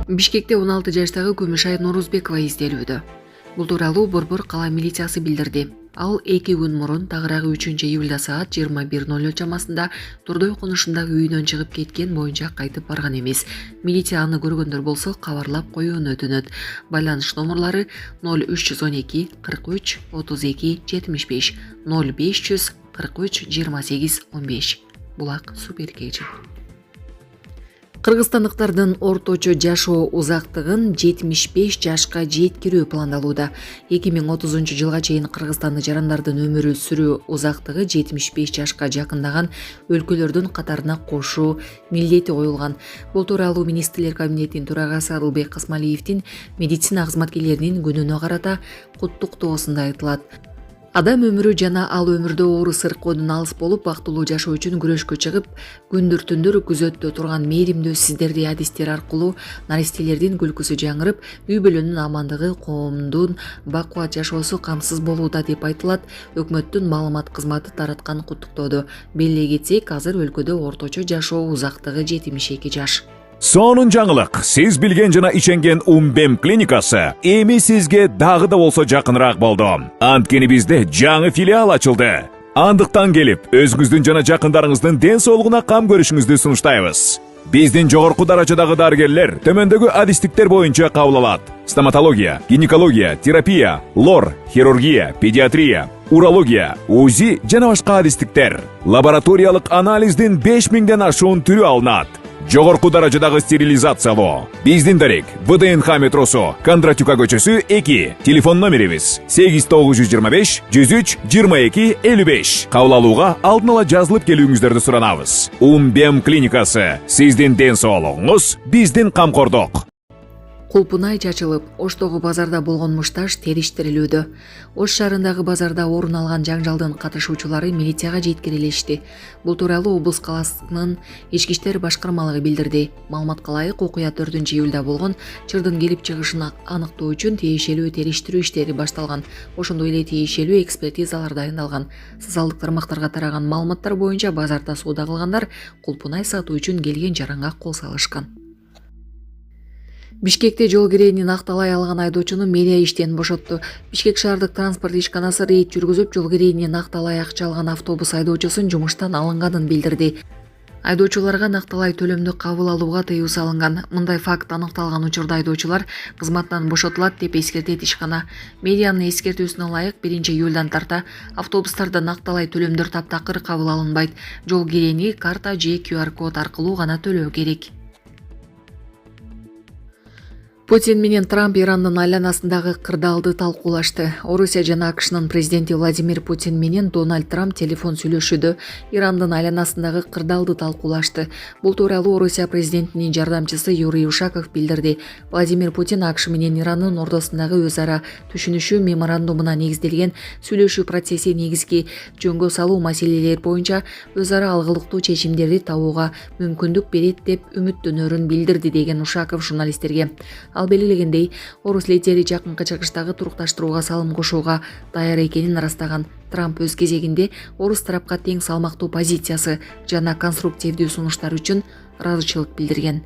Бишкекте 16 жаштагы Күмүшай Норузбекова изделүүдө. Бул тууралуу Борбор кала милициясы билдирди. Ал 2 күн мурун тагыраагы 3 июлда саат 21:00 чамасында Турдой конушундагы үйүнөн чыгып кеткен боюнча кайтып барган эмес. Милиция аны көргөндөр болсо кабарлап коюуну өтүнөт. Байланыш номерлары 0312 43 32 75 0500 43 28 15. Булак Суперкейчи. Кыргызстандыктардын орточо жашоо узактыгын 75 жашка жеткирүү пландалууда. 2030 жылга чейин Кыргызстанды жарандардын өмүрү сүрүү узактыгы 75 жашка жакындаган өлкөлөрдүн катарына кошуу милдети коюлган. Бул тууралуу Министрлер кабинетинин төрагасы Адылбек Касмалиевдин медицина кызматкерлеринин күнүнө карата куттуктоосунда айтылат. Адам өмүрү жана ал өмүрдө оору сыркоодон алыс болуп, бактылуу жашоо үчүн күрөшкө чыгып, күндүр түндүр күзөттө турган мээримдүү сиздерди адистер аркылуу наристелердин күлкүсү жаңырып, үй бүлөнүн амандыгы, коомдун бакубат жашоосу камсыз болууда деп айтылат өкмөттүн маалымат кызматы тараткан куттуктоодо. Белгилей кетсек, азыр өлкөдө орточо жашоо узактыгы 72 жаш. Сонун жаңылык. Сиз билген жана иченген Умбем клиникасы эми сизге дагы да болсо жакыныраак болду. Анткени бизде жаңы филиал ачылды. Андыктан келип, өзүңүздүн жана жакындарыңыздын ден соолугуна кам көрүшүңүздү сунуштайбыз. Биздин жогорку даражадагы дарыгерлер төмөндөгү адистиктер боюнча кабыл алат: стоматология, гинекология, терапия, лор, хирургия, педиатрия, урология, УЗИ жана башка адистиктер. Лабораториялык анализдин 5000ден ашуун түрү алынат. Жогорку даражадагы стерилизациялоо. Биздин дарек ВДНХ метросу, Кондратюка көчөсү 2. Телефон номерибиз 8925 103 22 55. Кабыл алууга алдын ала жазылып келүүңүздөрдү суранабыз. Умбем клиникасы. Сиздин ден соолугуңуз биздин камкордук. Кулпунай чачылып, Оштогу базарда болгон мушташ териштирилүүдө. Ош шаарындагы базарда орун алган жаңжалдын катышуучулары милицияга жеткирилишти. Бул тууралуу облус каласынын ички иштер башкармалыгы билдирди. Маалыматка ылайык, окуя 4 июлда болгон. Чырдын келип чыгышын аныктоо үчүн тиешелүү териштирүү иштери башталган. Ошондой эле тиешелүү экспертизалар дайындалган. Социалдык тармактарга тараган маалыматтар боюнча базарда соода кылгандар кулпунай сатуу үчүн келген жаранга кол салышкан. Бишкекте жол керейинин акталай алган айдоочуну мэрия иштен бошотту. Бишкек шаардык транспорт ишканасы рейд жүргүзүп, жол керейинин акталай акча алган автобус айдоочусун жумуштан алынганын билдирди. Айдоочуларга накталай төлөмдү кабыл алууга тыюу салынган. Мындай факт аныкталган учурда айдоочулар кызматтан бошотулат деп эскертет ишкана. Медианын эскертүүсүнө ылайык 1 июлдан тарта автобустарда накталай төлөмдөр таптакыр кабыл алынбайт. Жол керейини карта же QR код аркылуу гана төлөө керек. Путин менен Трамп Ирандын айланасындагы кырдаалды талкуулашты. Орусия жана АКШнын президенти Владимир Путин менен Дональд Трамп телефон сүйлөшүүдө Ирандын айланасындагы кырдаалды талкуулашты. Бул тууралуу Орусия президентинин жардамчысы Юрий Ушаков билдирди. Владимир Путин АКШ менен Ирандын ортосундагы өз ара түшүнүшүү меморандумуна негизделген сүйлөшүү процесси негизги жөнгө салуу маселелер боюнча өз ара алгылыктуу чечимдерди табууга мүмкүндүк берет деп үмүттөнөрүн билдирди деген Ушаков журналисттерге. Ал белгилегендей, орус лидери жакынкы чыгыштагы турукташтырууга салым кошууга даяр экенин ырастаган. Трамп өз кезегинде орус тарапка тең салмактуу позициясы жана конструктивдүү сунуштар үчүн ыраазычылык билдирген.